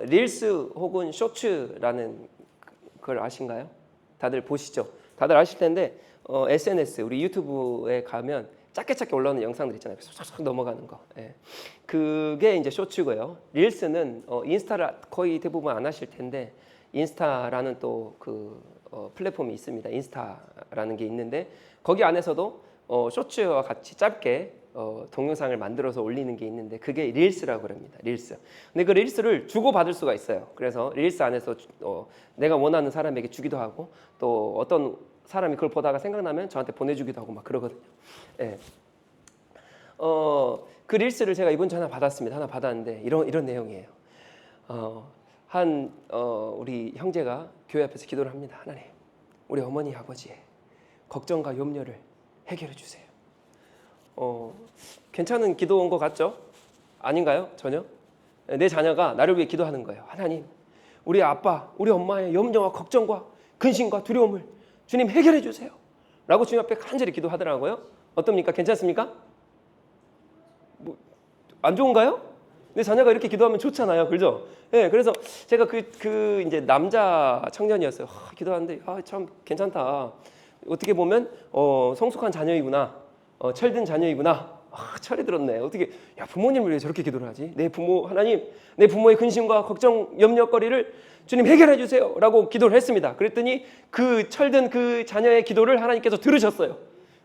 릴스 혹은 쇼츠라는 걸 아신가요? 다들 보시죠. 다들 아실 텐데 SNS 우리 유튜브에 가면 짧게 올라오는 영상들 있잖아요. 쏙쏙 넘어가는 거. 예. 그게 이제 쇼츠고요. 릴스는 인스타를 거의 대부분 안 하실 텐데 인스타라는 또 그 플랫폼이 있습니다. 인스타라는 게 있는데 거기 안에서도 쇼츠와 같이 짧게 동영상을 만들어서 올리는 게 있는데 그게 릴스라고 합니다. 릴스. 근데 그 릴스를 주고 받을 수가 있어요. 그래서 릴스 안에서 내가 원하는 사람에게 주기도 하고 또 어떤 사람이 그걸 보다가 생각나면 저한테 보내주기도 하고 막 그러거든요. 예. 그 릴스를 제가 이번 주에 하나 받았습니다. 하나 받았는데 이런 내용이에요. 우리 형제가 교회 앞에서 기도를 합니다. 하나님, 우리 어머니 아버지의 걱정과 염려를 해결해 주세요. 괜찮은 기도인 것 같죠? 아닌가요? 전혀? 내 자녀가 나를 위해 기도하는 거예요. 하나님, 우리 아빠, 우리 엄마의 염려와 걱정과 근심과 두려움을 주님 해결해 주세요. 라고 주님 앞에 간절히 기도하더라고요. 어떻습니까? 괜찮습니까? 안 좋은가요? 내 자녀가 이렇게 기도하면 좋잖아요. 그죠? 네, 그래서 제가 이제 남자 청년이었어요. 기도하는데 참 괜찮다. 어떻게 보면 성숙한 자녀이구나. 철든 자녀이구나. 철이 들었네. 어떻게 부모님을 위해 저렇게 기도를 하지? 하나님, 내 부모의 근심과 걱정, 염려거리를 주님 해결해 주세요. 라고 기도를 했습니다. 그랬더니 그 철든 그 자녀의 기도를 하나님께서 들으셨어요.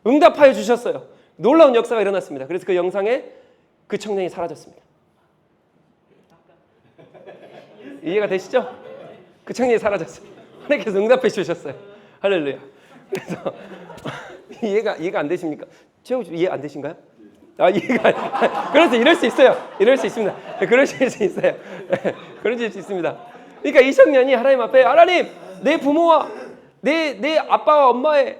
응답하여 주셨어요. 놀라운 역사가 일어났습니다. 그래서 그 영상에 그 청년이 사라졌습니다. 이해가 되시죠? 그 청년이 사라졌어요. 하나님께서 응답해 주셨어요. 할렐루야. 그래서 이해가 안 되십니까? 최영 씨 이해 안 되신가요? 그래서 이럴 수 있어요. 이럴 수 있습니다. 그러실 수 있어요. 그러실 수 있습니다. 그러니까 이 청년이 하나님 앞에 하나님, 내 부모와 내 아빠와 엄마의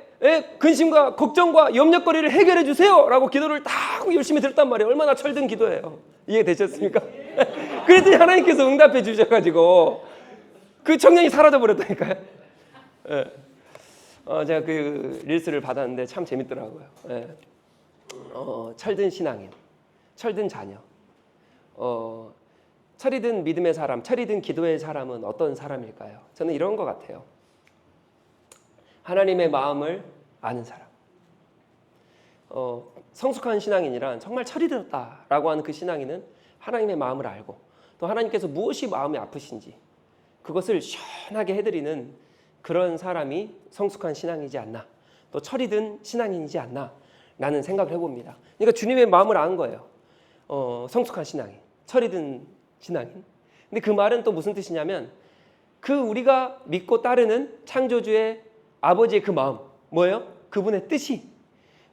근심과 걱정과 염려거리를 해결해 주세요라고 기도를 딱 열심히 들었단 말이에요. 얼마나 철든 기도예요. 이해되셨습니까? 그랬더니 하나님께서 응답해 주셔가지고 그 청년이 사라져 버렸다니까요. 제가 그 릴스를 받았는데 참 재밌더라고요. 철든 신앙인, 철든 자녀, 철이 든 믿음의 사람, 철이 든 기도의 사람은 어떤 사람일까요? 저는 이런 것 같아요. 하나님의 마음을 아는 사람. 성숙한 신앙인이란 정말 철이 들었다라고 하는 그 신앙인은 하나님의 마음을 알고 또 하나님께서 무엇이 마음이 아프신지 그것을 시원하게 해드리는 그런 사람이 성숙한 신앙이지 않나, 또 철이 든 신앙인이지 않나 라는 생각을 해봅니다. 그러니까 주님의 마음을 아는 거예요. 성숙한 신앙인, 철이 든 신앙인. 근데 그 말은 또 무슨 뜻이냐면 그 우리가 믿고 따르는 창조주의 아버지의 그 마음, 뭐예요? 그분의 뜻이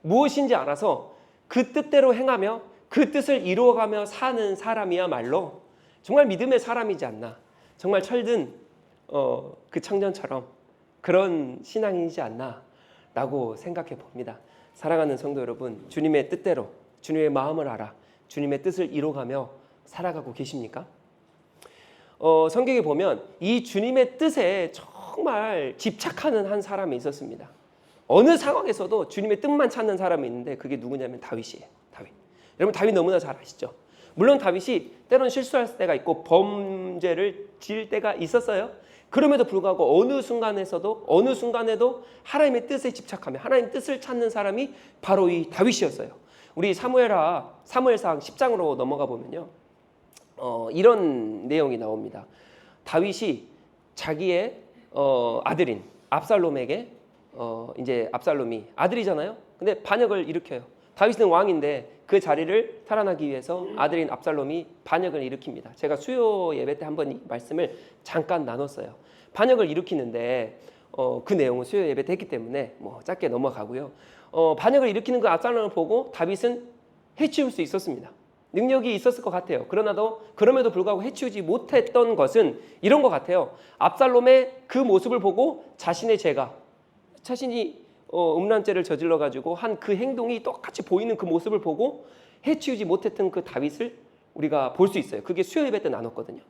무엇인지 알아서 그 뜻대로 행하며 그 뜻을 이루어가며 사는 사람이야말로 정말 믿음의 사람이지 않나, 정말 철든 그 청년처럼 그런 신앙이지 않나 라고 생각해 봅니다. 사랑하는 성도 여러분, 주님의 뜻대로 주님의 마음을 알아 주님의 뜻을 이루어가며 살아가고 계십니까? 성경에 보면 이 주님의 뜻에 정말 집착하는 한 사람이 있었습니다. 어느 상황에서도 주님의 뜻만 찾는 사람이 있는데 그게 누구냐면 다윗이에요. 다윗. 여러분 다윗 너무나 잘 아시죠? 물론 다윗이 때론 실수할 때가 있고 범죄를 지을 때가 있었어요. 그럼에도 불구하고 어느 순간에도 하나님의 뜻에 집착하며 하나님의 뜻을 찾는 사람이 바로 이 다윗이었어요. 우리 사무엘상 10장으로 넘어가 보면요, 이런 내용이 나옵니다. 다윗이 자기의 아들인 압살롬에게 이제 압살롬이 아들이잖아요. 근데 반역을 일으켜요. 다윗은 왕인데 그 자리를 탈환하기 위해서 아들인 압살롬이 반역을 일으킵니다. 제가 수요 예배 때 한번 이 말씀을 잠깐 나눴어요. 반역을 일으키는데 그 내용은 수요 예배 때 했기 때문에 짧게 넘어가고요. 반역을 일으키는 그 압살롬을 보고 다윗은 해치울 수 있었습니다. 능력이 있었을 것 같아요. 그럼에도 불구하고 해치우지 못했던 것은 이런 것 같아요. 압살롬의 그 모습을 보고 자신이 음란죄를 저질러 가지고 한 그 행동이 똑같이 보이는 그 모습을 보고 해치우지 못했던 그 다윗을 우리가 볼 수 있어요. 그게 수요 예배 때 나눴거든요.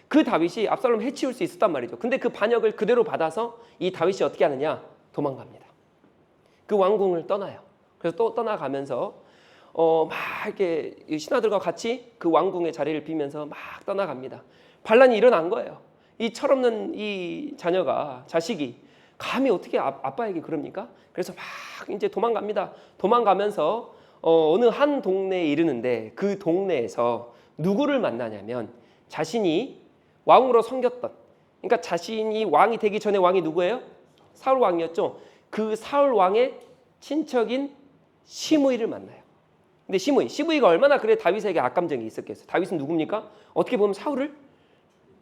그 다윗이 압살롬 해치울 수 있었단 말이죠. 근데 그 반역을 그대로 받아서 이 다윗이 어떻게 하느냐? 도망갑니다. 그 왕궁을 떠나요. 그래서 또 떠나가면서 막 이렇게 신하들과 같이 그 왕궁의 자리를 비면서 막 떠나갑니다. 반란이 일어난 거예요. 이 철없는 이 자식이 감히 어떻게 아빠에게 그럽니까? 그래서 막 이제 도망갑니다. 도망가면서 어느 한 동네에 이르는데 그 동네에서 누구를 만나냐면 자신이 왕으로 섬겼던, 그러니까 자신이 왕이 되기 전에 왕이 누구예요? 사울 왕이었죠. 그 사울 왕의 친척인 시므이를 만나요. 근데 시므이가 얼마나 그래 다윗에게 악감정이 있었겠어요. 다윗은 누굽니까? 어떻게 보면 사울을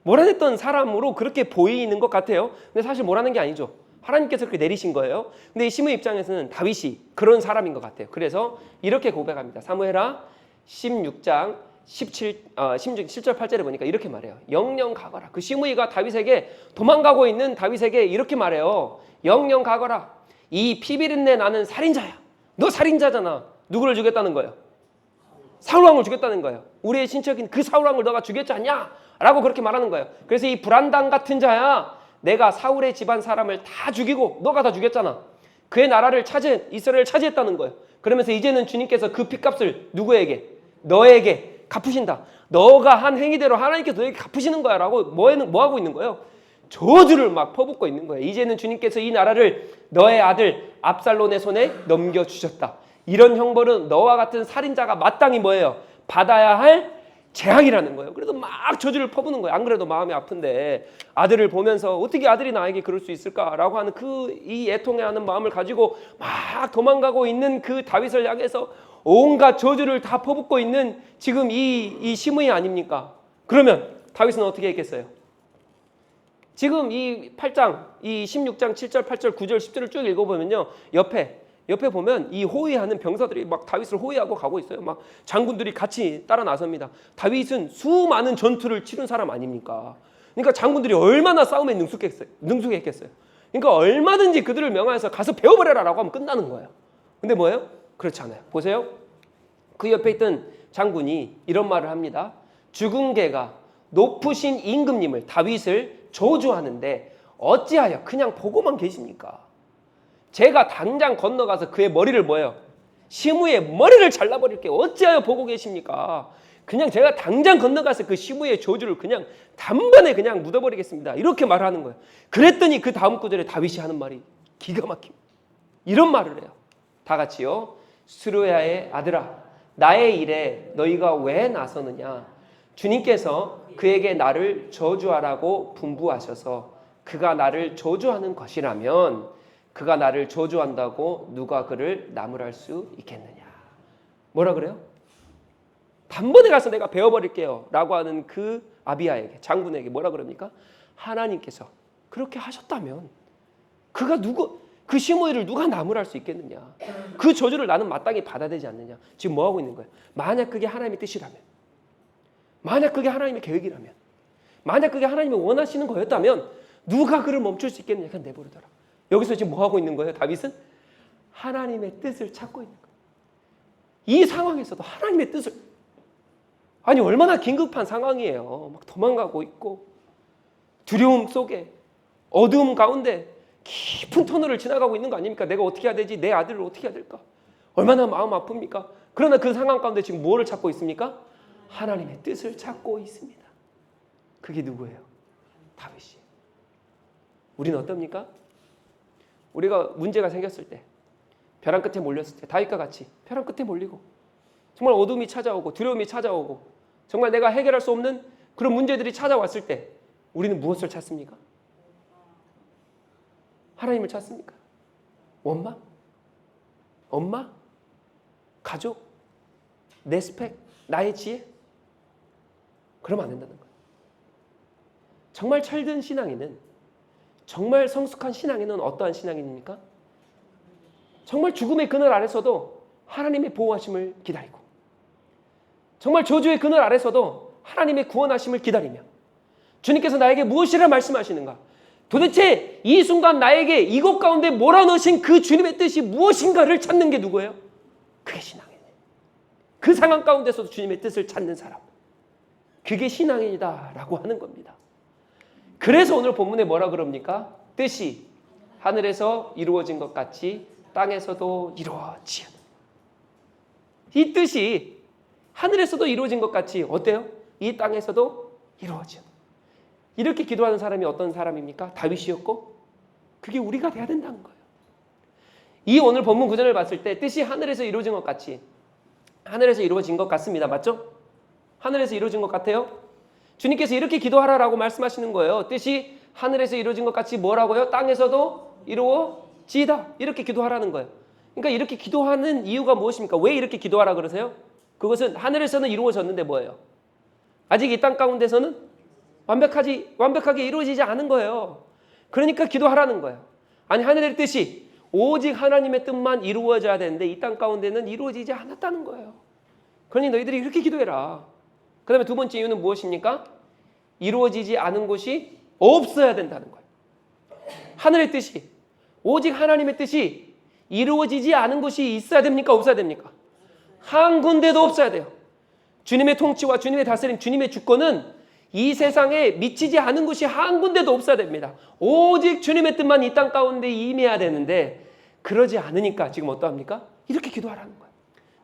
몰아냈던 사람으로 그렇게 보이는 것 같아요. 근데 사실 몰아낸 게 아니죠. 하나님께서 그렇게 내리신 거예요. 근데 이 시므이 입장에서는 다윗이 그런 사람인 것 같아요. 그래서 이렇게 고백합니다. 사무엘하 16장 17절 8절에 보니까 이렇게 말해요. 영영 가거라. 그 시므이가 다윗에게 도망가고 있는 다윗에게 이렇게 말해요. 영영 가거라. 이 피비린내 나는 살인자야. 너 살인자잖아. 누구를 죽였다는 거예요? 사울왕을 죽였다는 거예요. 우리의 친척인 그 사울왕을 너가 죽였지 않냐? 라고 그렇게 말하는 거예요. 그래서 이 불안당 같은 자야, 내가 사울의 집안 사람을 다 죽이고 너가 다 죽였잖아. 그의 나라를 이스라엘을 차지했다는 거예요. 그러면서 이제는 주님께서 그 핏값을 누구에게? 너에게 갚으신다. 너가 한 행위대로 하나님께서 너에게 갚으시는 거야. 라고 뭐 하고 있는 거예요? 저주를 막 퍼붓고 있는 거예요. 이제는 주님께서 이 나라를 너의 아들 압살롬의 손에 넘겨주셨다. 이런 형벌은 너와 같은 살인자가 마땅히 뭐예요? 받아야 할 재앙이라는 거예요. 그래서 막 저주를 퍼부는 거예요. 안 그래도 마음이 아픈데 아들을 보면서 어떻게 아들이 나에게 그럴 수 있을까라고 하는 이 애통해하는 마음을 가지고 막 도망가고 있는 그 다윗을 향해서 온갖 저주를 다 퍼붓고 있는 지금 이 시므이 아닙니까? 그러면 다윗은 어떻게 했겠어요? 지금 이 8장, 이 16장 7절, 8절, 9절, 10절을 쭉 읽어보면요. 옆에 보면 이 호위하는 병사들이 막 다윗을 호위하고 가고 있어요. 막 장군들이 같이 따라 나섭니다. 다윗은 수많은 전투를 치른 사람 아닙니까? 그러니까 장군들이 얼마나 싸움에 능숙했겠어요. 그러니까 얼마든지 그들을 명하여서 가서 배워버려라라고 하면 끝나는 거예요. 근데 뭐예요? 그렇지 않아요. 보세요. 그 옆에 있던 장군이 이런 말을 합니다. 죽은 개가 높으신 임금님을, 다윗을 저주하는데 어찌하여 그냥 보고만 계십니까? 제가 당장 건너가서 그의 머리를 뭐예요? 시므이의 머리를 잘라버릴게요. 어찌하여 보고 계십니까? 그냥 제가 당장 건너가서 그 시므이의 저주를 그냥 단번에 그냥 묻어버리겠습니다. 이렇게 말하는 거예요. 그랬더니 그 다음 구절에 다윗이 하는 말이 기가 막힙니다. 이런 말을 해요. 다 같이요. 스루야의 아들아, 나의 일에 너희가 왜 나서느냐? 주님께서 그에게 나를 저주하라고 분부하셔서 그가 나를 저주하는 것이라면 그가 나를 저주한다고 누가 그를 나무랄 수 있겠느냐. 뭐라 그래요? 단번에 가서 내가 베어버릴게요 라고 하는 그 아비야에게, 장군에게 뭐라 그럽니까? 하나님께서 그렇게 하셨다면 그 시므이를 누가 나무랄 수 있겠느냐. 그 저주를 나는 마땅히 받아야 되지 않느냐. 지금 뭐하고 있는 거예요? 만약 그게 하나님의 뜻이라면, 만약 그게 하나님의 계획이라면, 만약 그게 하나님이 원하시는 거였다면 누가 그를 멈출 수 있겠느냐. 그냥 내버리더라. 여기서 지금 뭐하고 있는 거예요? 다윗은 하나님의 뜻을 찾고 있는 거예요. 이 상황에서도 하나님의 뜻을, 아니 얼마나 긴급한 상황이에요. 막 도망가고 있고 두려움 속에 어두움 가운데 깊은 터널을 지나가고 있는 거 아닙니까? 내가 어떻게 해야 되지? 내 아들을 어떻게 해야 될까? 얼마나 마음 아픕니까? 그러나 그 상황 가운데 지금 뭐를 찾고 있습니까? 하나님의 뜻을 찾고 있습니다. 그게 누구예요? 다윗이에요. 우리는 어떻습니까? 우리가 문제가 생겼을 때, 벼랑 끝에 몰렸을 때, 다윗과 같이 벼랑 끝에 몰리고 정말 어둠이 찾아오고 두려움이 찾아오고 정말 내가 해결할 수 없는 그런 문제들이 찾아왔을 때 우리는 무엇을 찾습니까? 하나님을 찾습니까? 원망? 엄마? 가족? 내 스펙? 나의 지혜? 그러면 안 된다는 거예요. 정말 철든 신앙인은, 정말 성숙한 신앙인은 어떠한 신앙인입니까? 정말 죽음의 그늘 아래서도 하나님의 보호하심을 기다리고, 정말 저주의 그늘 아래서도 하나님의 구원하심을 기다리며, 주님께서 나에게 무엇이라 말씀하시는가? 도대체 이 순간 나에게 이곳 가운데 몰아넣으신 그 주님의 뜻이 무엇인가를 찾는 게 누구예요? 그게 신앙이에요. 그 상황 가운데서도 주님의 뜻을 찾는 사람, 그게 신앙인이다 라고 하는 겁니다. 그래서 오늘 본문에 뭐라 그럽니까? 뜻이 하늘에서 이루어진 것 같이 땅에서도 이루어지는. 이 뜻이 하늘에서도 이루어진 것 같이 어때요? 이 땅에서도 이루어져. 이렇게 기도하는 사람이 어떤 사람입니까? 다윗이었고 그게 우리가 돼야 된다는 거예요. 이 오늘 본문 구절을 봤을 때 뜻이 하늘에서 이루어진 것 같이 하늘에서 이루어진 것 같습니다. 맞죠? 하늘에서 이루어진 것 같아요. 주님께서 이렇게 기도하라라고 말씀하시는 거예요. 뜻이 하늘에서 이루어진 것 같이 뭐라고요? 땅에서도 이루어지이다. 이렇게 기도하라는 거예요. 그러니까 이렇게 기도하는 이유가 무엇입니까? 왜 이렇게 기도하라 그러세요? 그것은 하늘에서는 이루어졌는데 뭐예요? 아직 이 땅 가운데서는 완벽하게 이루어지지 않은 거예요. 그러니까 기도하라는 거예요. 아니 하늘의 뜻이 오직 하나님의 뜻만 이루어져야 되는데 이 땅 가운데는 이루어지지 않았다는 거예요. 그러니 너희들이 이렇게 기도해라. 그 다음에 두 번째 이유는 무엇입니까? 이루어지지 않은 곳이 없어야 된다는 거예요. 하늘의 뜻이 오직 하나님의 뜻이 이루어지지 않은 곳이 있어야 됩니까? 없어야 됩니까? 한 군데도 없어야 돼요. 주님의 통치와 주님의 다스림, 주님의 주권은 이 세상에 미치지 않은 곳이 한 군데도 없어야 됩니다. 오직 주님의 뜻만 이 땅 가운데 임해야 되는데 그러지 않으니까 지금 어떠합니까? 이렇게 기도하라는 거예요.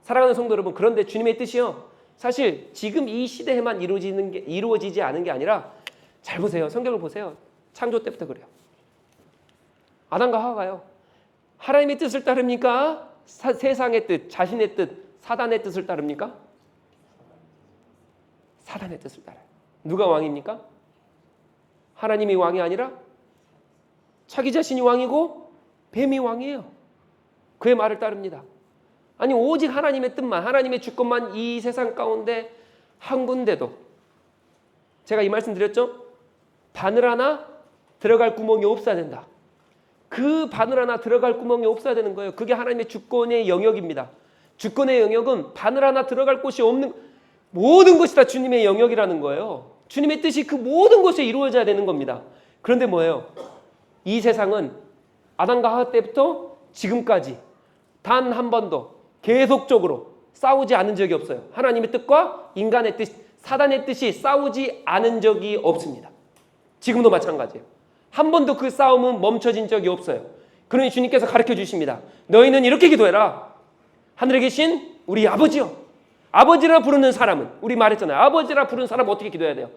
사랑하는 성도 여러분, 그런데 주님의 뜻이요, 사실 지금 이 시대에만 이루어지지 않은 게 아니라 잘 보세요. 성경을 보세요. 창조 때부터 그래요. 아담과 하와가요, 하나님의 뜻을 따릅니까? 세상의 뜻, 자신의 뜻, 사단의 뜻을 따릅니까? 사단의 뜻을 따라요. 누가 왕입니까? 하나님이 왕이 아니라 자기 자신이 왕이고 뱀이 왕이에요. 그의 말을 따릅니다. 아니 오직 하나님의 뜻만, 하나님의 주권만 이 세상 가운데 한 군데도, 제가 이 말씀 드렸죠? 바늘 하나 들어갈 구멍이 없어야 된다. 그 바늘 하나 들어갈 구멍이 없어야 되는 거예요. 그게 하나님의 주권의 영역입니다. 주권의 영역은 바늘 하나 들어갈 곳이 없는, 모든 것이 다 주님의 영역이라는 거예요. 주님의 뜻이 그 모든 곳에 이루어져야 되는 겁니다. 그런데 뭐예요? 이 세상은 아담과 하와 때부터 지금까지 단 한 번도 계속적으로 싸우지 않은 적이 없어요. 하나님의 뜻과 인간의 뜻, 사단의 뜻이 싸우지 않은 적이 없습니다. 지금도 마찬가지예요. 한 번도 그 싸움은 멈춰진 적이 없어요. 그러니 주님께서 가르쳐 주십니다. 너희는 이렇게 기도해라. 하늘에 계신 우리 아버지요. 아버지라 부르는 사람은, 우리 말했잖아요. 아버지라 부르는 사람은 어떻게 기도해야 돼요?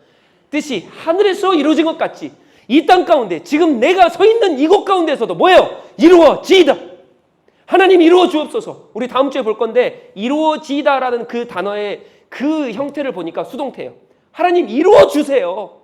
뜻이 하늘에서 이루어진 것 같이 이 땅 가운데, 지금 내가 서 있는 이곳 가운데서도 뭐예요? 이루어지이다. 하나님 이루어 주옵소서. 우리 다음 주에 볼 건데 이루어지이다라는 그 단어의 그 형태를 보니까 수동태예요. 하나님 이루어 주세요.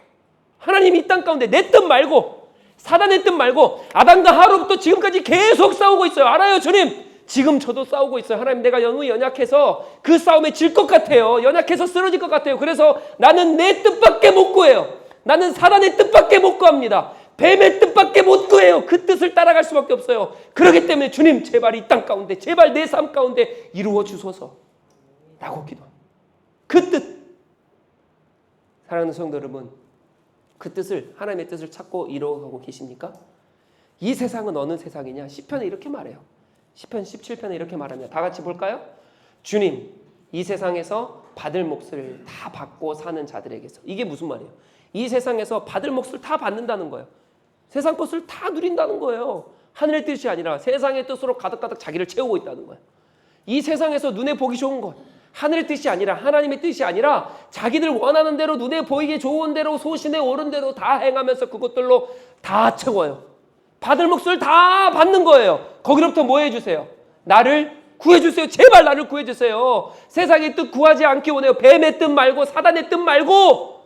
하나님 이 땅 가운데 내 뜻 말고, 사단의 뜻 말고, 아담과 하와로부터 지금까지 계속 싸우고 있어요. 알아요, 주님? 지금 저도 싸우고 있어요. 하나님, 내가 너무 연약해서 그 싸움에 질 것 같아요. 연약해서 쓰러질 것 같아요. 그래서 나는 내 뜻밖에 못 구해요. 나는 사단의 뜻밖에 못 구합니다. 뱀의 뜻밖에 못 구해요. 그 뜻을 따라갈 수밖에 없어요. 그렇기 때문에 주님, 제발 이 땅 가운데, 제발 내 삶 가운데 이루어 주소서 라고 기도합니다. 그 뜻. 사랑하는 성도 여러분, 그 뜻을, 하나님의 뜻을 찾고 이루어가고 계십니까? 이 세상은 어느 세상이냐? 시편에 이렇게 말해요. 시편 17편에 이렇게 말합니다. 다 같이 볼까요? 주님, 이 세상에서 받을 몫을 다 받고 사는 자들에게서. 이게 무슨 말이에요? 이 세상에서 받을 몫을 다 받는다는 거예요. 세상 것을 다 누린다는 거예요. 하늘의 뜻이 아니라 세상의 뜻으로 가득가득 자기를 채우고 있다는 거예요. 이 세상에서 눈에 보기 좋은 것, 하늘의 뜻이 아니라, 하나님의 뜻이 아니라 자기들 원하는 대로, 눈에 보이기 좋은 대로, 소신에 오른 대로 다 행하면서 그것들로 다 채워요. 받을 몫을 다 받는 거예요. 거기로부터 뭐 해주세요? 나를 구해주세요. 제발 나를 구해주세요. 세상의 뜻 구하지 않기 원해요. 뱀의 뜻 말고, 사단의 뜻 말고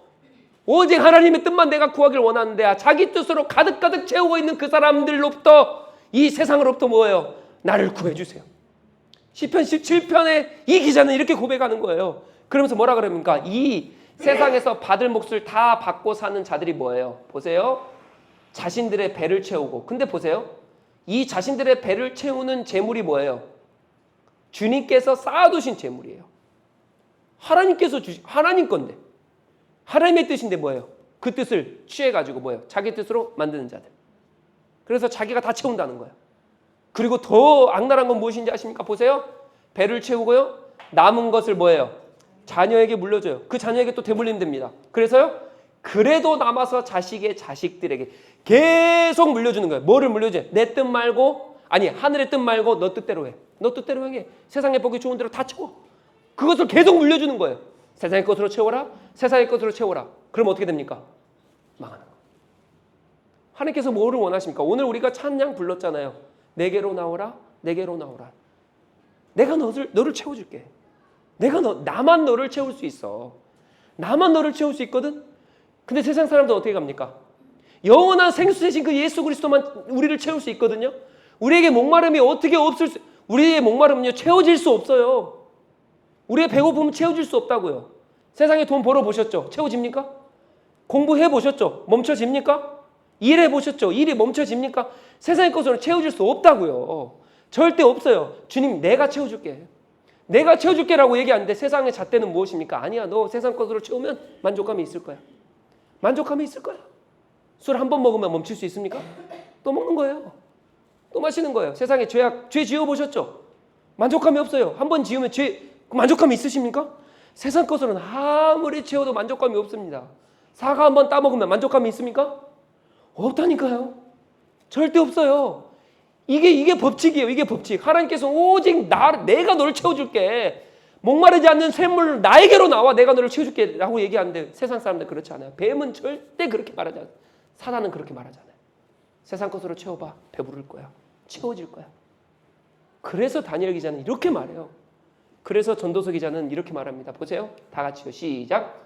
오직 하나님의 뜻만 내가 구하길 원하는데, 자기 뜻으로 가득가득 채우고 있는 그 사람들로부터, 이 세상으로부터 뭐예요? 나를 구해주세요. 시편 17편에 이 기자는 이렇게 고백하는 거예요. 그러면서 뭐라 그럽니까? 이 세상에서 받을 몫을 다 받고 사는 자들이 뭐예요? 보세요. 자신들의 배를 채우고. 근데 보세요. 이 자신들의 배를 채우는 재물이 뭐예요? 주님께서 쌓아두신 재물이에요. 하나님께서 하나님 건데, 하나님의 뜻인데 뭐예요? 그 뜻을 취해가지고 뭐예요? 자기 뜻으로 만드는 자들. 그래서 자기가 다 채운다는 거예요. 그리고 더 악랄한 건 무엇인지 아십니까? 보세요. 배를 채우고요, 남은 것을 뭐예요? 자녀에게 물려줘요. 그 자녀에게 또 되물리면 됩니다. 그래서요, 그래도 남아서 자식의 자식들에게 계속 물려주는 거예요. 뭐를 물려줘요? 내 뜻 말고, 아니 하늘의 뜻 말고 너 뜻대로 해. 너 뜻대로 해. 세상에 보기 좋은 대로 다 채워. 그것을 계속 물려주는 거예요. 세상의 것으로 채워라. 세상의 것으로 채워라. 그럼 어떻게 됩니까? 망하는 거예요. 하나님께서 뭐를 원하십니까? 오늘 우리가 찬양 불렀잖아요. 내게로 나오라. 내게로 나오라. 내가 너를 채워줄게. 나만 너를 채울 수 있어. 나만 너를 채울 수 있거든. 근데 세상 사람들 어떻게 갑니까? 영원한 생수 대신 그 예수 그리스도만 우리를 채울 수 있거든요. 우리에게 목마름이 어떻게 우리의 목마름은요 채워질 수 없어요. 우리의 배고픔은 채워질 수 없다고요. 세상에 돈 벌어보셨죠? 채워집니까? 공부해보셨죠? 멈춰집니까? 일해보셨죠? 일이 멈춰집니까? 세상의 것으로 채워질 수 없다고요. 절대 없어요. 주님 내가 채워줄게. 내가 채워줄게라고 얘기하는데 세상의 잣대는 무엇입니까? 아니야, 너 세상 것으로 채우면 만족감이 있을 거야. 만족감이 있을 거야. 술 한 번 먹으면 멈출 수 있습니까? 또 먹는 거예요. 또 마시는 거예요. 세상에 죄 지어보셨죠? 만족감이 없어요. 한 번 지으면 만족감이 있으십니까? 세상 것으로는 아무리 채워도 만족감이 없습니다. 사과 한 번 따먹으면 만족감이 있습니까? 없다니까요. 절대 없어요. 이게 법칙이에요. 이게 법칙. 하나님께서 오직 내가 너를 채워줄게. 목마르지 않는 샘물 나에게로 나와 내가 너를 채워줄게 라고 얘기하는데 세상 사람들 그렇지 않아요. 뱀은 절대 그렇게 말하지 않아요. 사단은 그렇게 말하잖아요. 세상 것으로 채워봐. 배부를 거야. 채워질 거야. 그래서 다니엘 기자는 이렇게 말해요. 그래서 전도서 기자는 이렇게 말합니다. 보세요. 다 같이요. 시작.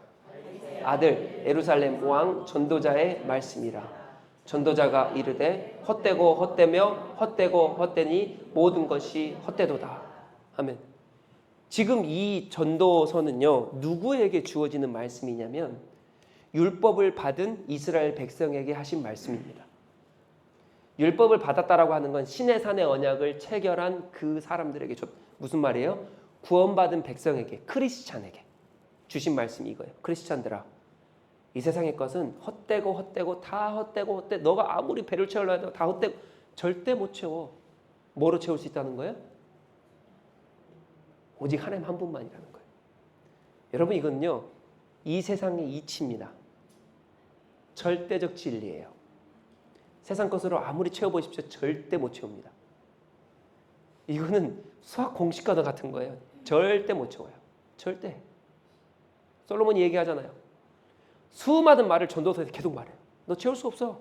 아들 예루살렘 왕 전도자의 말씀이라. 전도자가 이르되 헛되고 헛되며 헛되고 헛되니 모든 것이 헛되도다. 아멘. 지금 이 전도서는요. 누구에게 주어지는 말씀이냐면 율법을 받은 이스라엘 백성에게 하신 말씀입니다. 율법을 받았다라고 하는 건 시내산의 언약을 체결한 그 사람들에게 무슨 말이에요? 구원받은 백성에게, 크리스찬에게 주신 말씀이 이거예요. 크리스찬들아, 이 세상의 것은 헛되고 다 헛되고 너가 아무리 배를 채우려 해도 다 헛되고 절대 못 채워. 뭐로 채울 수 있다는 거예요? 오직 하나님 한 분만이라는 거예요. 여러분 이건요. 이 세상의 이치입니다. 절대적 진리예요. 세상 것으로 아무리 채워보십시오. 절대 못 채웁니다. 이거는 수학 공식과도 같은 거예요. 절대 못 채워요. 절대. 솔로몬이 얘기하잖아요. 수많은 말을 전도서에서 계속 말해요. 너 채울 수 없어.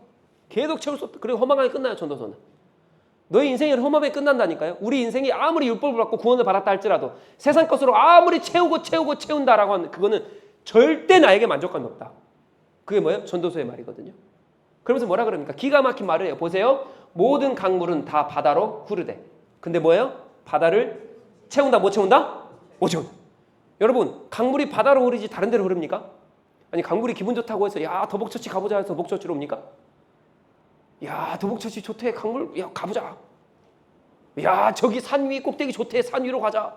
계속 채울 수 없다. 그리고 허망하게 끝나요. 전도서는. 너의 인생이 허망하게 끝난다니까요. 우리 인생이 아무리 율법을 받고 구원을 받았다 할지라도 세상 것으로 아무리 채운다라고 하는 그거는 절대 나에게 만족감이 없다. 그게 뭐예요? 전도서의 말이거든요. 그러면서 뭐라 그럽니까? 기가 막힌 말을 해요. 보세요. 모든 강물은 다 바다로 흐르되. 근데 뭐예요? 바다를 채운다 못 채운다? 못 채운다. 여러분 강물이 바다로 흐르지 다른 데로 흐릅니까? 아니 강물이 기분 좋다고 해서 야 더벅처치 가보자 해서 목처치로 옵니까? 야 더벅처치 좋대 강물 야 가보자. 야 저기 산 위 꼭대기 좋대 산 위로 가자.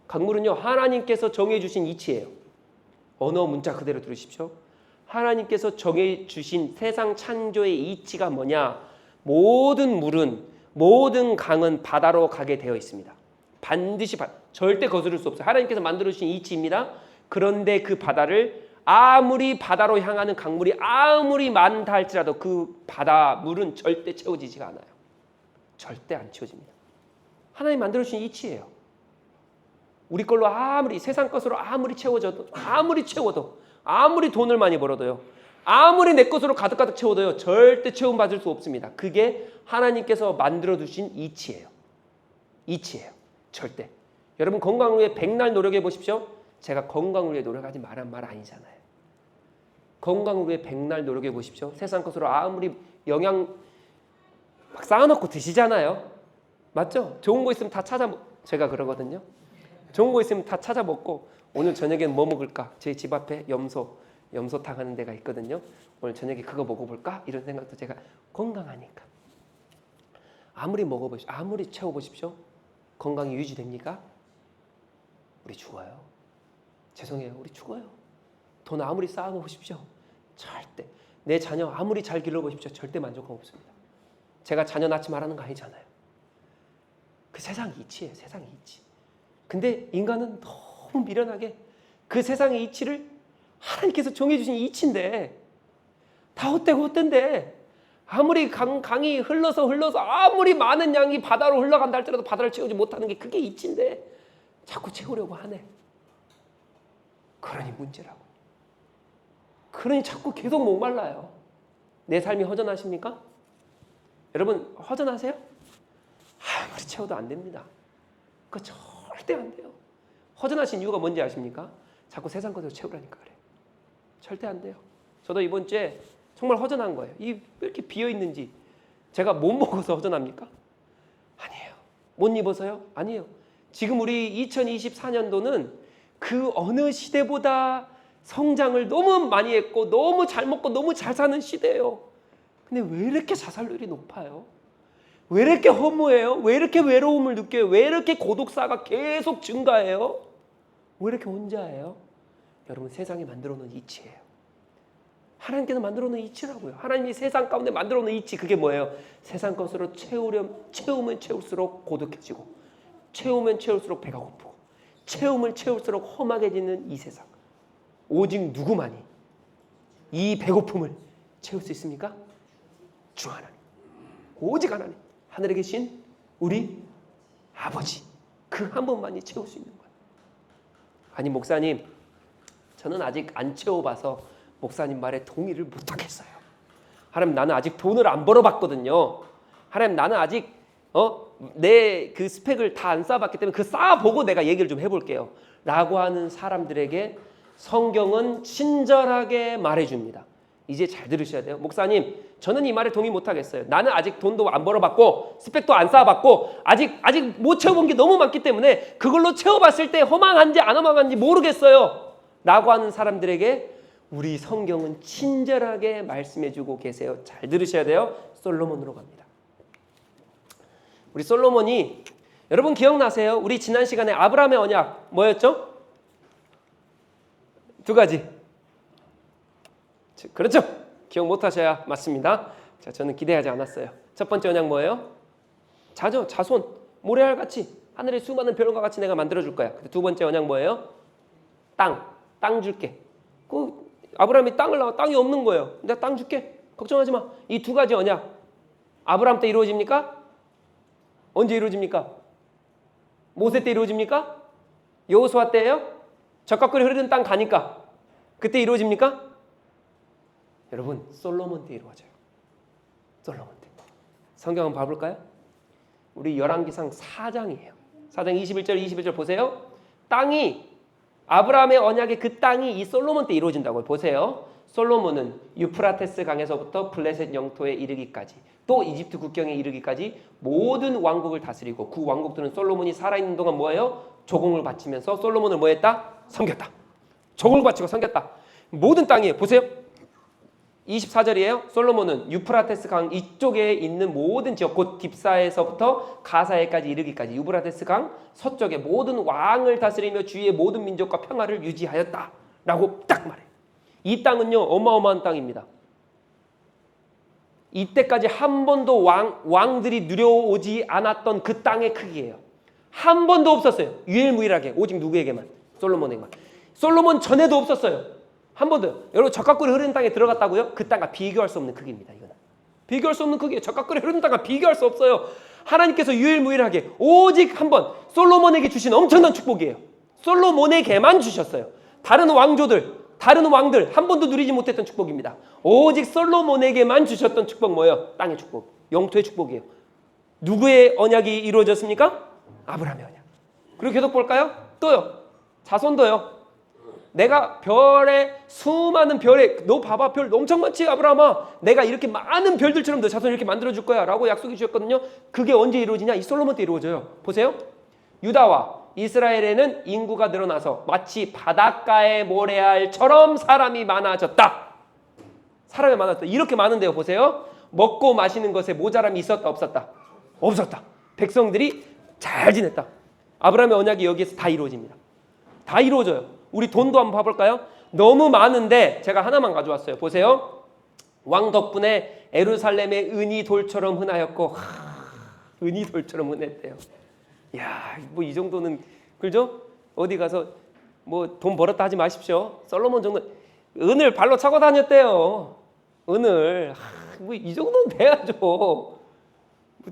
강물은요 하나님께서 정해주신 이치예요. 언어 문자 그대로 들으십시오. 하나님께서 정해주신 세상 창조의 이치가 뭐냐? 모든 물은 모든 강은 바다로 가게 되어 있습니다. 반드시 절대 거스를 수 없어요. 하나님께서 만들어주신 이치입니다. 그런데 그 바다를 아무리 바다로 향하는 강물이 아무리 많다 할지라도 그 바다 물은 절대 채워지지가 않아요. 절대 안 채워집니다. 하나님 만들어주신 이치예요. 우리 걸로 아무리 세상 것으로 아무리 채워도 아무리 돈을 많이 벌어도요. 아무리 내 것으로 가득가득 채워도요. 절대 채움받을 수 없습니다. 그게 하나님께서 만들어두신 이치예요. 이치예요. 절대. 여러분 건강을 위해 백날 노력해 보십시오. 제가 건강을 위해 노력하지 말란 말 아니잖아요. 건강을 위해 백날 노력해 보십시오. 세상 것으로 아무리 영양 막 쌓아놓고 드시잖아요. 맞죠? 좋은 거 있으면 다 제가 그러거든요. 좋은 거 있으면 다 찾아 먹고 오늘 저녁엔 뭐 먹을까? 제 집 앞에 염소탕 하는 데가 있거든요. 오늘 저녁에 그거 먹어볼까? 이런 생각도 제가 건강하니까. 아무리 먹어보십시오. 아무리 채워보십시오. 건강이 유지됩니까? 우리 죽어요. 죄송해요. 우리 죽어요. 돈 아무리 쌓아보십시오. 절대. 내 자녀 아무리 잘 길러보십시오. 절대 만족감 없습니다. 제가 자녀 낳지 말라는 거 아니잖아요. 그 세상 이치예요. 세상 이치. 근데 인간은 너무 미련하게 그 세상의 이치를 하나님께서 정해주신 이치인데 다 헛된데 아무리 강이 흘러서 아무리 많은 양이 바다로 흘러간다 할지라도 바다를 채우지 못하는 게 그게 이치인데 자꾸 채우려고 하네. 그러니 문제라고. 그러니 자꾸 계속 목말라요. 내 삶이 허전하십니까? 여러분 허전하세요? 아무리 채워도 안 됩니다. 그거 절대 안 돼요. 허전하신 이유가 뭔지 아십니까? 자꾸 세상 것으로 채우라니까 그래요. 절대 안 돼요. 저도 이번 주에 정말 허전한 거예요. 왜 이렇게 비어있는지. 제가 못 먹어서 허전합니까? 아니에요. 못 입어서요? 아니에요. 지금 우리 2024년도는 그 어느 시대보다 성장을 너무 많이 했고 너무 잘 먹고 너무 잘 사는 시대예요. 근데 왜 이렇게 자살률이 높아요? 왜 이렇게 허무해요? 왜 이렇게 외로움을 느껴요? 왜 이렇게 고독사가 계속 증가해요? 왜 이렇게 혼자예요? 여러분 세상이 만들어 놓은 이치예요. 하나님께서 만들어 놓은 이치라고요. 하나님이 세상 가운데 만들어 놓은 이치 그게 뭐예요? 세상 것으로 채우면 채울수록 고독해지고 채우면 채울수록 배가 고프고 채우면 채울수록 험하게지는 이 세상. 오직 누구만이 이 배고픔을 채울 수 있습니까? 주 하나님. 오직 하나님. 하늘에 계신 우리 아버지. 그 한 분만이 채울 수 있는 거예요. 아니 목사님 저는 아직 안 채워봐서 목사님 말에 동의를 못하겠어요. 하나님 나는 아직 돈을 안 벌어봤거든요. 하나님 나는 아직 내 그 스펙을 다 안 쌓아봤기 때문에 그 쌓아보고 내가 얘기를 좀 해볼게요. 라고 하는 사람들에게 성경은 친절하게 말해줍니다. 이제 잘 들으셔야 돼요. 목사님 저는 이 말에 동의 못하겠어요. 나는 아직 돈도 안 벌어봤고 스펙도 안 쌓아봤고 아직 못 채워본 게 너무 많기 때문에 그걸로 채워봤을 때 허망한지 안 허망한지 모르겠어요. 라고 하는 사람들에게 우리 성경은 친절하게 말씀해주고 계세요. 잘 들으셔야 돼요. 솔로몬으로 갑니다. 우리 솔로몬이 여러분 기억나세요? 우리 지난 시간에 아브라함의 언약 뭐였죠? 두 가지. 그렇죠? 기억 못하셔야 맞습니다. 자, 저는 기대하지 않았어요. 첫 번째 언약 뭐예요? 자손, 모래알 같이 하늘의 수많은 별과 같이 내가 만들어줄 거야. 근데 두 번째 언약 뭐예요? 땅 줄게. 아브라함이 땅이 없는 거예요. 내가 땅 줄게. 걱정하지 마. 이 두 가지 언약 아브라함 때 이루어집니까? 언제 이루어집니까? 모세 때 이루어집니까? 여호수아 때예요? 적각거리 흐르는 땅 가니까 그때 이루어집니까? 여러분 솔로몬 때 이루어져요. 솔로몬 때. 성경 한번 봐볼까요? 우리 열왕기상 4장이에요. 4장 21절 보세요. 땅이 아브라함의 언약의 그 땅이 이 솔로몬 때 이루어진다고 보세요. 솔로몬은 유프라테스 강에서부터 블레셋 영토에 이르기까지 또 이집트 국경에 이르기까지 모든 왕국을 다스리고 그 왕국들은 솔로몬이 살아있는 동안 뭐예요? 조공을 바치면서 솔로몬을 뭐했다? 섬겼다. 조공을 바치고 섬겼다. 모든 땅이에요. 보세요. 24절이에요. 솔로몬은 유프라테스 강 이쪽에 있는 모든 지역 곧 딥사에서부터 가사에까지 이르기까지 유프라테스 강 서쪽의 모든 왕을 다스리며 주위의 모든 민족과 평화를 유지하였다 라고 딱 말해요. 이 땅은요 어마어마한 땅입니다. 이때까지 한 번도 왕들이 누려오지 않았던 그 땅의 크기예요. 한 번도 없었어요. 유일무이하게 오직 누구에게만? 솔로몬에게만. 솔로몬 전에도 없었어요. 한 번도. 여러분 적각거리 흐르는 땅에 들어갔다고요? 그 땅과 비교할 수 없는 크기입니다. 이거는 비교할 수 없는 크기예요. 적각거리 흐르는 땅과 비교할 수 없어요. 하나님께서 유일무이하게 오직 한 번 솔로몬에게 주신 엄청난 축복이에요. 솔로몬에게만 주셨어요. 다른 왕들 한 번도 누리지 못했던 축복입니다. 오직 솔로몬에게만 주셨던 축복 뭐예요? 땅의 축복, 영토의 축복이에요. 누구의 언약이 이루어졌습니까? 아브라함의 언약. 그리고 계속 볼까요? 또요. 자손도요. 내가 수많은 별에 너 봐봐 별 엄청 많지 아브라함아. 내가 이렇게 많은 별들처럼 너 자손 이렇게 만들어줄 거야 라고 약속해 주셨거든요. 그게 언제 이루어지냐? 이 솔로몬 때 이루어져요. 보세요. 유다와 이스라엘에는 인구가 늘어나서 마치 바닷가의 모래알처럼 사람이 많아졌다. 사람이 많았다. 이렇게 많은데요. 보세요. 먹고 마시는 것에 모자람이 있었다 없었다? 없었다. 백성들이 잘 지냈다. 아브라함의 언약이 여기에서 다 이루어집니다. 다 이루어져요. 우리 돈도 한번 봐볼까요? 너무 많은데 제가 하나만 가져왔어요. 보세요. 왕 덕분에 예루살렘의 은이 돌처럼 흔하였고 은이 돌처럼 흔했대요. 야, 뭐 이 정도는 그죠? 어디 가서 뭐 돈 벌었다 하지 마십시오. 솔로몬 정도 은을 발로 차고 다녔대요. 은을 뭐 이 정도는 돼야죠.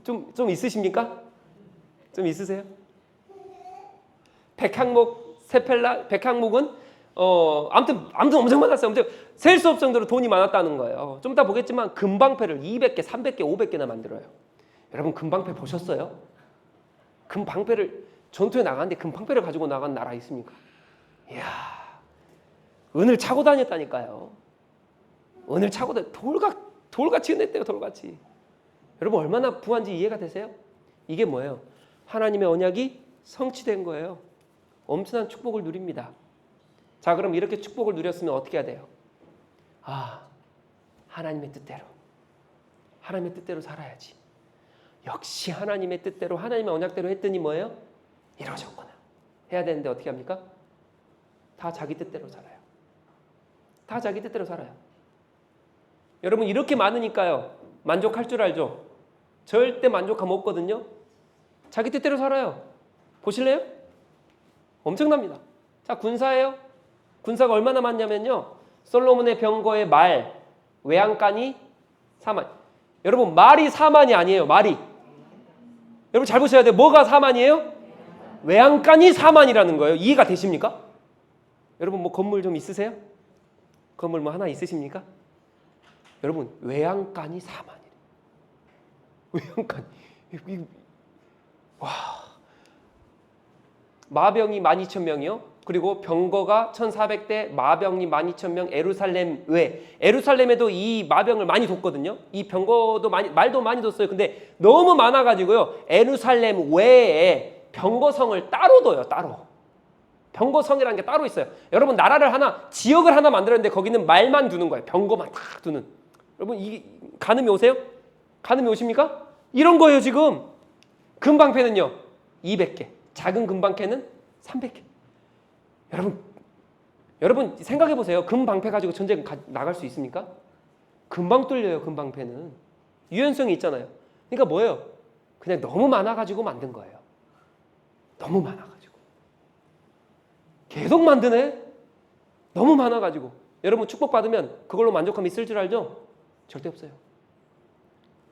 좀 있으십니까? 좀 있으세요? 백항목은 아무튼 엄청 많았어요. 엄청 셀 수 없을 정도로 돈이 많았다는 거예요. 좀 이따 보겠지만 금방패를 200개, 300개, 500개나 만들어요. 여러분 금방패 보셨어요? 금방패를 전투에 나가는데 금방패를 가지고 나간 나라 있습니까? 이야, 은을 차고 다녔다니까요. 은을 차고 돌같이 은했대요. 돌같이. 여러분 얼마나 부한지 이해가 되세요? 이게 뭐예요? 하나님의 언약이 성취된 거예요. 엄청난 축복을 누립니다. 자, 그럼 이렇게 축복을 누렸으면 어떻게 해야 돼요? 하나님의 뜻대로 살아야지. 역시 하나님의 뜻대로, 하나님의 언약대로 했더니 뭐예요? 이루어졌구나. 해야 되는데 어떻게 합니까? 다 자기 뜻대로 살아요. 다 자기 뜻대로 살아요. 여러분 이렇게 많으니까요. 만족할 줄 알죠? 절대 만족함 없거든요. 자기 뜻대로 살아요. 보실래요? 엄청납니다. 자, 군사예요. 군사가 얼마나 많냐면요. 솔로몬의 병거의 말, 외양간이 4만. 여러분 말이 4만이 아니에요. 말이. 여러분 잘 보셔야 돼요. 뭐가 4만이에요? 외양간이 4만이라는 거예요. 이해가 되십니까? 여러분 뭐 건물 좀 있으세요? 건물 뭐 하나 있으십니까? 여러분 외양간이 4만이래요. 외양간. 와. 마병이 12,000명이요. 그리고 병거가 1,400대, 마병이 12,000명, 에루살렘 외. 에루살렘에도 이 마병을 많이 뒀거든요. 이 병거도 말도 많이 뒀어요. 근데 너무 많아가지고요. 에루살렘 외에 병거성을 따로 둬요. 따로. 병거성이라는 게 따로 있어요. 여러분 나라를 하나, 지역을 하나 만들었는데 거기는 말만 두는 거예요. 병거만 딱 두는. 여러분 이게 가늠이 오세요? 가늠이 오십니까? 이런 거예요 지금. 금방패는요 200개, 작은 금방패는 300개. 여러분 생각해 보세요. 금방패 가지고 전쟁 나갈 수 있습니까? 금방 뚫려요. 금방패는 유연성이 있잖아요. 그러니까 뭐예요? 그냥 너무 많아가지고 만든 거예요. 너무 많아가지고 계속 만드네. 너무 많아가지고. 여러분 축복받으면 그걸로 만족함이 있을 줄 알죠? 절대 없어요.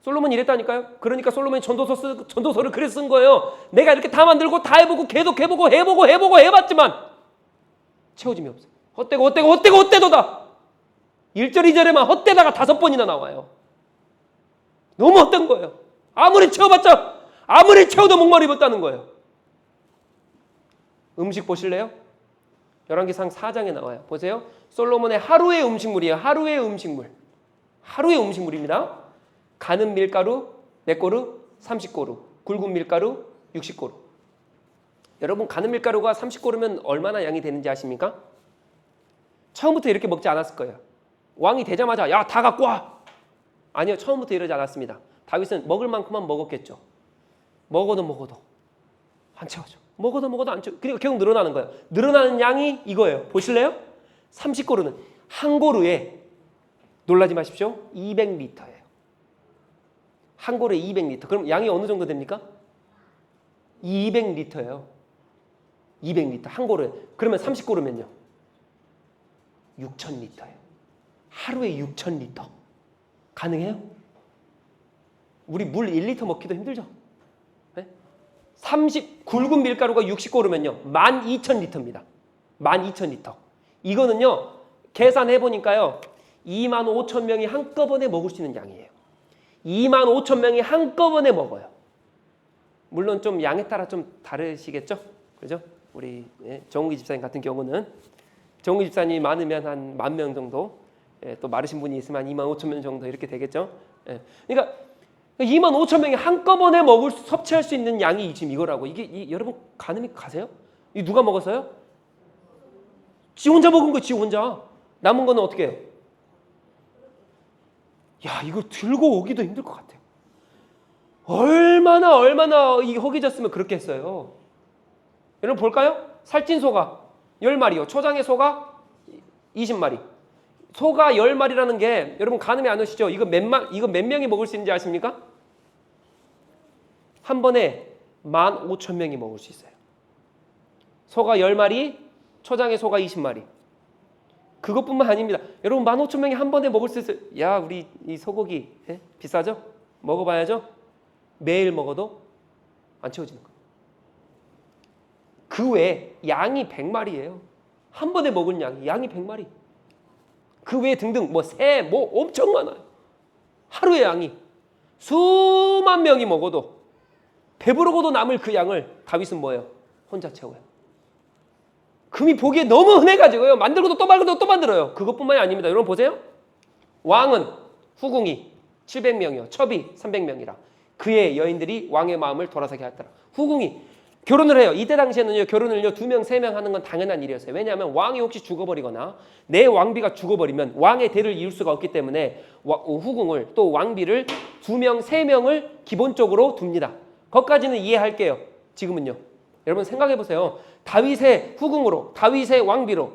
솔로몬이 이랬다니까요. 그러니까 솔로몬이 전도서를 그래서 쓴 거예요. 내가 이렇게 다 만들고 다 해보고 계속 해봤지만 채워짐이 없어요. 헛되도다. 1절 2절에만 헛되다가 5번이나 나와요. 너무 헛된 거예요. 아무리 채워도 목마르 입었다는 거예요. 음식 보실래요? 열왕기상 4장에 나와요. 보세요. 솔로몬의 하루의 음식물이에요. 하루의 음식물입니다. 가는 밀가루 4고루 30고루, 굵은 밀가루 60고루. 여러분 가는 밀가루가 30고루면 얼마나 양이 되는지 아십니까? 처음부터 이렇게 먹지 않았을 거예요. 왕이 되자마자 야 다 갖고 와. 아니요, 처음부터 이러지 않았습니다. 다윗은 먹을 만큼만 먹었겠죠. 먹어도 안 채워져. 먹어도 안 채워. 그러니까 계속 늘어나는 거예요. 늘어나는 양이 이거예요. 보실래요? 30고루는 한 고루에 놀라지 마십시오. 200리터예요. 한 고루에 200리터. 그럼 양이 어느 정도 됩니까? 200리터예요. 200리터 한 고루에. 그러면 30고루면요. 6,000리터예요. 하루에 6,000리터. 가능해요? 우리 물 1리터 먹기도 힘들죠? 네? 굵은 밀가루가 60고루면요. 12,000리터입니다. 12,000리터. 이거는요. 계산해보니까요. 25,000명이 한꺼번에 먹을 수 있는 양이에요. 25,000명이 한꺼번에 먹어요. 물론 좀 양에 따라 좀 다르시겠죠? 그죠? 우리 정욱이 집사님 같은 경우는 정욱이 집사님이 많으면 한 10,000명 정도, 또 마르신 분이 있으면 한 25,000명 정도 이렇게 되겠죠? 그러니까 25,000명이 한꺼번에 섭취할 수 있는 양이 지금 이거라고. 이게 여러분 가늠이 가세요? 이 누가 먹었어요? 지 혼자 먹은 거, 지 혼자. 남은 거는 어떻게 해요? 야, 이거 들고 오기도 힘들 것 같아요. 얼마나 이 허기졌으면 그렇게 했어요. 여러분 볼까요? 살찐 소가 10마리요. 초장의 소가 20마리. 소가 10마리라는 게 여러분 가늠이 안 오시죠? 이거 몇 명이 먹을 수 있는지 아십니까? 한 번에 15,000명이 먹을 수 있어요. 소가 10마리, 초장의 소가 20마리. 그것뿐만 아닙니다. 여러분 15,000명이 한 번에 먹을 수 있어요. 야, 우리 이 소고기 비싸죠? 먹어봐야죠? 매일 먹어도 안 채워지는 거예요. 그 외에 양이 100마리예요. 한 번에 먹은 양이 100마리. 그 외에 등등 뭐 새 뭐 엄청 많아요. 하루의 양이 수만 명이 먹어도 배부르고도 남을 그 양을 다윗은 뭐예요? 혼자 채워요. 금이 보기에 너무 흔해가지고요. 만들고도 또 만들고 또 만들어요. 그것뿐만이 아닙니다. 여러분 보세요. 왕은 후궁이 700명이요. 첩이 300명이라. 그의 여인들이 왕의 마음을 돌아서게 하더라. 후궁이 결혼을 해요. 이때 당시에는요. 결혼을요. 2명, 3명 하는 건 당연한 일이었어요. 왜냐하면 왕이 혹시 죽어버리거나 내 왕비가 죽어버리면 왕의 대를 이을 수가 없기 때문에 후궁을 또 왕비를 2명, 3명을 기본적으로 둡니다. 거기까지는 이해할게요. 지금은요. 여러분 생각해 보세요. 다윗의 후궁으로, 다윗의 왕비로,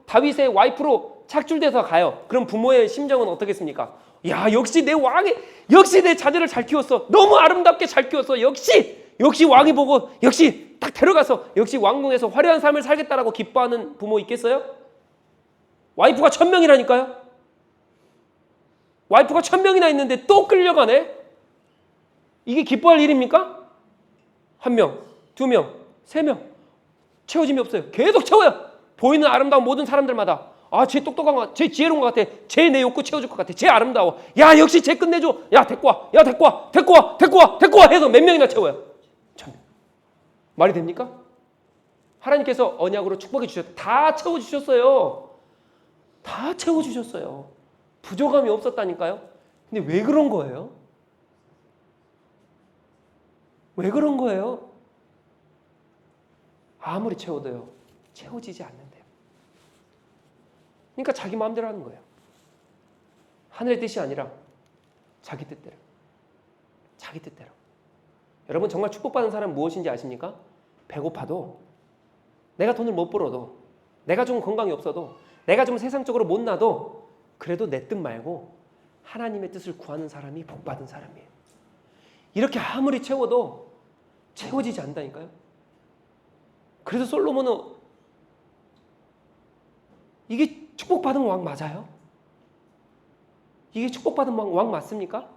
다윗의 와이프로 착출돼서 가요. 그럼 부모의 심정은 어떻겠습니까? 야, 역시 내 왕이, 역시 내 자제를 잘 키웠어. 너무 아름답게 잘 키웠어. 역시 왕이 보고, 역시 딱 데려가서, 역시 왕궁에서 화려한 삶을 살겠다라고 기뻐하는 부모 있겠어요? 와이프가 1000명이라니까요. 와이프가 1000명이나 있는데 또 끌려가네? 이게 기뻐할 일입니까? 1명, 2명, 3명. 채워짐이 없어요. 계속 채워요. 보이는 아름다운 모든 사람들마다. 아, 쟤 똑똑한 것 같아. 쟤 지혜로운 것 같아. 쟤 내 욕구 채워줄 것 같아. 쟤 아름다워. 야, 역시 쟤 끝내줘. 야, 데리고 와. 야, 데리고 와. 데리고 와. 데리고 와. 데리고 와. 해서 몇 명이나 채워요. 참. 말이 됩니까? 하나님께서 언약으로 축복해 주셨다. 다 채워주셨어요. 다 채워주셨어요. 부족함이 없었다니까요. 근데 왜 그런 거예요? 왜 그런 거예요? 아무리 채워도요. 채워지지 않는데요. 그러니까 자기 마음대로 하는 거예요. 하늘의 뜻이 아니라 자기 뜻대로. 자기 뜻대로. 여러분 정말 축복받은 사람은 무엇인지 아십니까? 배고파도, 내가 돈을 못 벌어도, 내가 좀 건강이 없어도, 내가 좀 세상적으로 못나도 그래도 내 뜻 말고 하나님의 뜻을 구하는 사람이 복받은 사람이에요. 이렇게 아무리 채워도 채워지지 않는다니까요. 그래서 솔로몬은 이게 축복받은 왕 맞아요? 이게 축복받은 왕 맞습니까?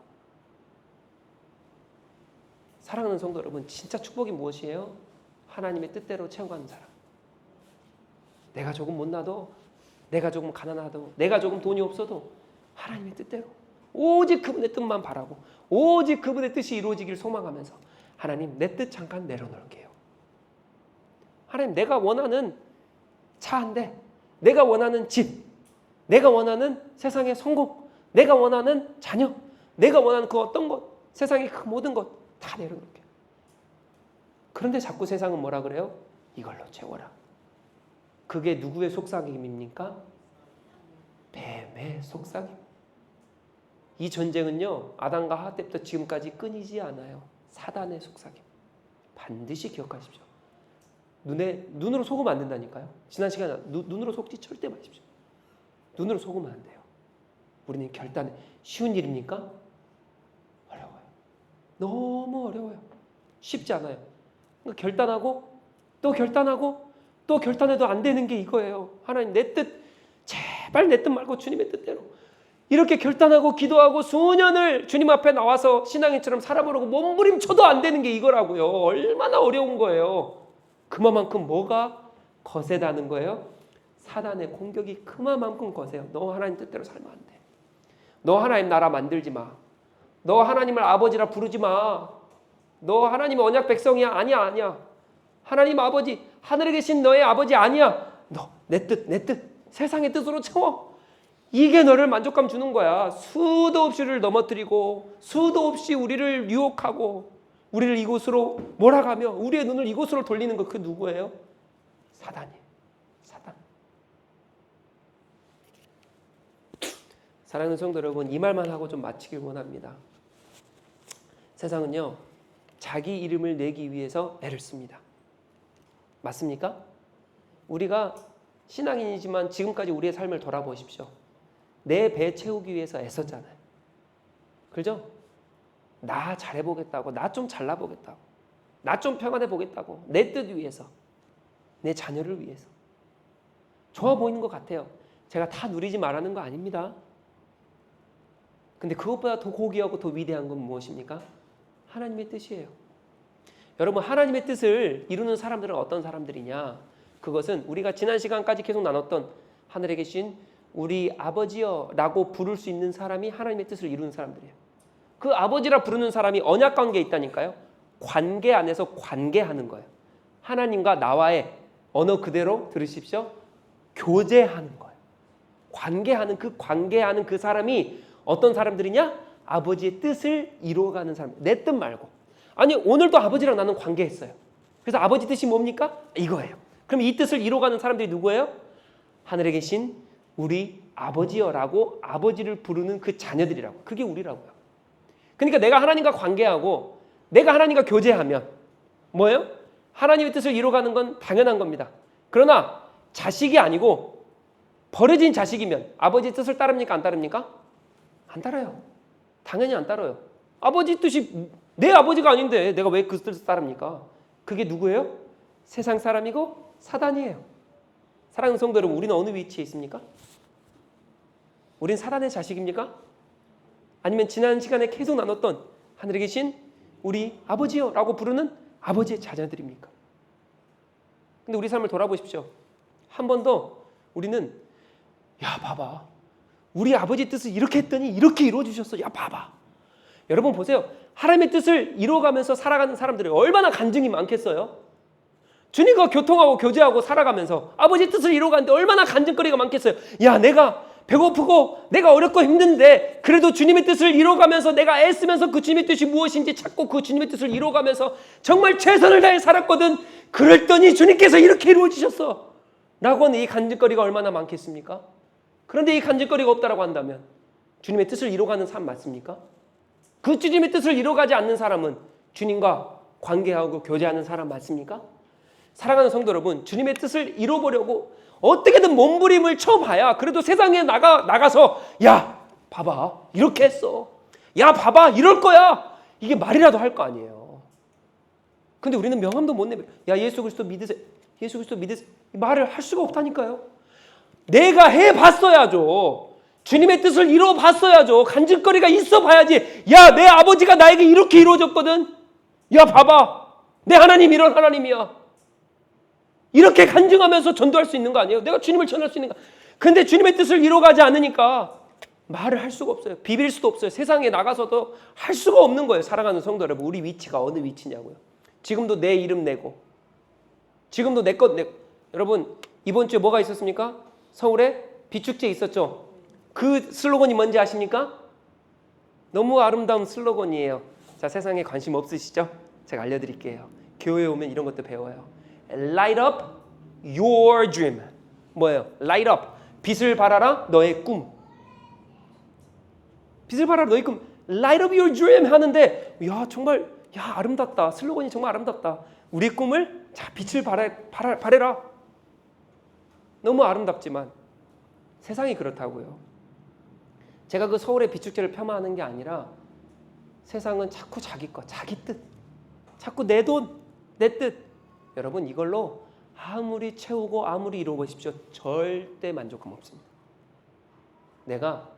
사랑하는 성도 여러분, 진짜 축복이 무엇이에요? 하나님의 뜻대로 채워가는 사람. 내가 조금 못나도, 내가 조금 가난하도, 내가 조금 돈이 없어도 하나님의 뜻대로 오직 그분의 뜻만 바라고 오직 그분의 뜻이 이루어지길 소망하면서 하나님 내 뜻 잠깐 내려놓을게요. 하나님 내가 원하는 차 한 대, 내가 원하는 집, 내가 원하는 세상의 성공, 내가 원하는 자녀, 내가 원하는 그 어떤 것, 세상의 그 모든 것 다 내려놓을게요. 그런데 자꾸 세상은 뭐라 그래요? 이걸로 채워라. 그게 누구의 속삭임입니까? 뱀의 속삭임. 이 전쟁은요, 아담과 하와 때부터 지금까지 끊이지 않아요. 사단의 속삭임. 반드시 기억하십시오. 눈으로 속으면 안 된다니까요. 지난 시간에 눈으로 속지 절대 마십시오. 눈으로 속으면 안 돼요. 우리는 결단해. 쉬운 일입니까? 어려워요. 너무 어려워요. 쉽지 않아요. 그러니까 결단하고 또 결단하고 또 결단해도 안 되는 게 이거예요. 하나님 내 뜻, 제발 내 뜻 말고 주님의 뜻대로. 이렇게 결단하고 기도하고 수년을 주님 앞에 나와서 신앙인처럼 살아보려고 몸부림쳐도 안 되는 게 이거라고요. 얼마나 어려운 거예요. 그만큼 뭐가 거세다는 거예요? 사단의 공격이 그만큼 거세요. 너 하나님 뜻대로 살면 안 돼. 너 하나님 나라 만들지 마. 너 하나님을 아버지라 부르지 마. 너 하나님의 언약 백성이야. 아니야. 하나님 아버지, 하늘에 계신 너의 아버지 아니야. 너 내 뜻, 세상의 뜻으로 채워. 이게 너를 만족감 주는 거야. 수도 없이 우리를 넘어뜨리고 수도 없이 우리를 유혹하고 우리를 이곳으로 몰아가며 우리의 눈을 이곳으로 돌리는 거 그 누구예요? 사단이에요. 사단. 사랑하는 성도 여러분, 이 말만 하고 좀 마치길 원합니다. 세상은요, 자기 이름을 내기 위해서 애를 씁니다. 맞습니까? 우리가 신앙인이지만 지금까지 우리의 삶을 돌아보십시오. 내 배 채우기 위해서 애썼잖아요. 그죠? 나 잘해보겠다고, 나 좀 잘나보겠다고, 나 좀 평안해보겠다고, 내 뜻 위해서, 내 자녀를 위해서. 좋아 보이는 것 같아요. 제가 다 누리지 말라는 거 아닙니다. 근데 그것보다 더 고귀하고 더 위대한 건 무엇입니까? 하나님의 뜻이에요. 여러분, 하나님의 뜻을 이루는 사람들은 어떤 사람들이냐? 그것은 우리가 지난 시간까지 계속 나눴던 하늘에 계신 우리 아버지여 라고 부를 수 있는 사람이 하나님의 뜻을 이루는 사람들이에요. 그 아버지라 부르는 사람이 언약 관계에 있다니까요. 관계 안에서 관계하는 거예요. 하나님과 나와의 언어 그대로 들으십시오. 교제하는 거예요. 관계하는 그 사람이 어떤 사람들이냐? 아버지의 뜻을 이루어가는 사람. 내 뜻 말고. 아니 오늘도 아버지랑 나는 관계했어요. 그래서 아버지 뜻이 뭡니까? 이거예요. 그럼 이 뜻을 이루어가는 사람들이 누구예요? 하늘에 계신 우리 아버지여라고 아버지를 부르는 그 자녀들이라고. 그게 우리라고요. 그러니까 내가 하나님과 관계하고 내가 하나님과 교제하면 뭐예요? 하나님의 뜻을 이루어가는 건 당연한 겁니다. 그러나 자식이 아니고 버려진 자식이면 아버지 뜻을 따릅니까? 안 따릅니까? 안 따라요. 당연히 안 따라요. 아버지 뜻이 내 아버지가 아닌데 내가 왜 그 뜻을 따릅니까? 그게 누구예요? 세상 사람이고 사단이에요. 사랑하는 성도 여러분, 우리는 어느 위치에 있습니까? 우린 사단의 자식입니까? 아니면 지난 시간에 계속 나눴던 하늘에 계신 우리 아버지요 라고 부르는 아버지의 자녀들입니까? 근데 우리 삶을 돌아보십시오. 한 번도 우리는 야 봐봐 우리 아버지 뜻을 이렇게 했더니 이렇게 이루어주셨어. 야 봐봐. 여러분 보세요. 하나님의 뜻을 이루어가면서 살아가는 사람들이 얼마나 간증이 많겠어요? 주님과 교통하고 교제하고 살아가면서 아버지 뜻을 이루어가는데 얼마나 간증거리가 많겠어요? 야 내가 배고프고 내가 어렵고 힘든데 그래도 주님의 뜻을 이루어가면서 내가 애쓰면서 그 주님의 뜻이 무엇인지 찾고 그 주님의 뜻을 이루어가면서 정말 최선을 다해 살았거든. 그랬더니 주님께서 이렇게 이루어주셨어 라고 하는 이 간증거리가 얼마나 많겠습니까? 그런데 이 간증거리가 없다라고 한다면 주님의 뜻을 이루어가는 삶 맞습니까? 그 주님의 뜻을 이루어가지 않는 사람은 주님과 관계하고 교제하는 사람 맞습니까? 사랑하는 성도 여러분, 주님의 뜻을 이루어보려고 어떻게든 몸부림을 쳐봐야 그래도 세상에 나가서 야 봐봐 이렇게 했어. 야 봐봐 이럴 거야. 이게 말이라도 할 거 아니에요. 근데 우리는 명함도 못 내면 야 예수 그리스도 믿으세요. 예수 그리스도 믿으세요. 말을 할 수가 없다니까요. 내가 해봤어야죠. 주님의 뜻을 이루어봤어야죠. 간증거리가 있어 봐야지. 야 내 아버지가 나에게 이렇게 이루어졌거든. 야 봐봐 내 하나님 이런 하나님이야. 이렇게 간증하면서 전도할 수 있는 거 아니에요? 내가 주님을 전할 수 있는 거. 근데 주님의 뜻을 이루어가지 않으니까 말을 할 수가 없어요. 비빌 수도 없어요. 세상에 나가서도 할 수가 없는 거예요. 사랑하는 성도 여러분, 우리 위치가 어느 위치냐고요. 지금도 내 이름 내고 지금도 내 것 내고. 여러분 이번 주에 뭐가 있었습니까? 서울에 비축제 있었죠. 그 슬로건이 뭔지 아십니까? 너무 아름다운 슬로건이에요. 자, 세상에 관심 없으시죠? 제가 알려드릴게요. 교회에 오면 이런 것도 배워요. Light up your dream. 뭐예요? Light up. 빛을 발하라 너의 꿈. 빛을 발하라 너의 꿈. Light up your dream 하는데 야 정말 야 아름답다. 슬로건이 정말 아름답다. 우리 꿈을 자 빛을 발해라. 너무 아름답지만 세상이 그렇다고요. 제가 그 서울의 비축제를 폄하하는 게 아니라 세상은 자꾸 자기 것, 자기 뜻, 자꾸 내 돈, 내 뜻. 여러분 이걸로 아무리 채우고 아무리 이루어보십시오. 절대 만족감 없습니다. 내가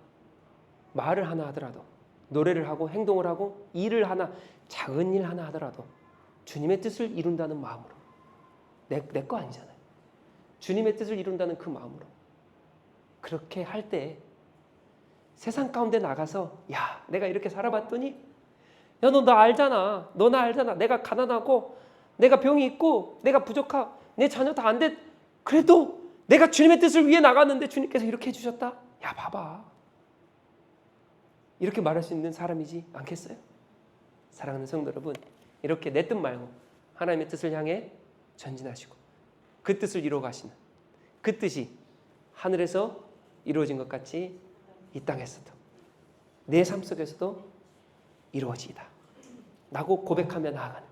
말을 하나 하더라도 노래를 하고 행동을 하고 일을 하나 작은 일 하나 하더라도 주님의 뜻을 이룬다는 마음으로 내 거 아니잖아요. 주님의 뜻을 이룬다는 그 마음으로 그렇게 할 때 세상 가운데 나가서 야 내가 이렇게 살아봤더니 야 너 나 알잖아. 너 나 알잖아. 내가 가난하고 내가 병이 있고 내가 부족하고 내 자녀 다 안 돼. 그래도 내가 주님의 뜻을 위해 나갔는데 주님께서 이렇게 해주셨다. 야 봐봐. 이렇게 말할 수 있는 사람이지 않겠어요? 사랑하는 성도 여러분, 이렇게 내 뜻 말고 하나님의 뜻을 향해 전진하시고 그 뜻을 이루어 가시는 그 뜻이 하늘에서 이루어진 것 같이 이 땅에서도 내 삶 속에서도 이루어지이다 라고 고백하며 나아가는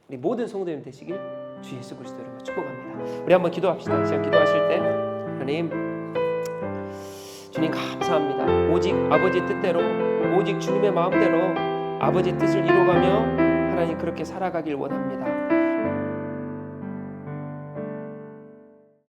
우리 모든 성도님 되시길 주 예수 그리스도 이름으로 축복합니다. 우리 한번 기도합시다. 지금 기도하실 때 하나님 주님 감사합니다. 오직 아버지의 뜻대로 오직 주님의 마음대로 아버지의 뜻을 이루어가며 하나님 그렇게 살아가길 원합니다.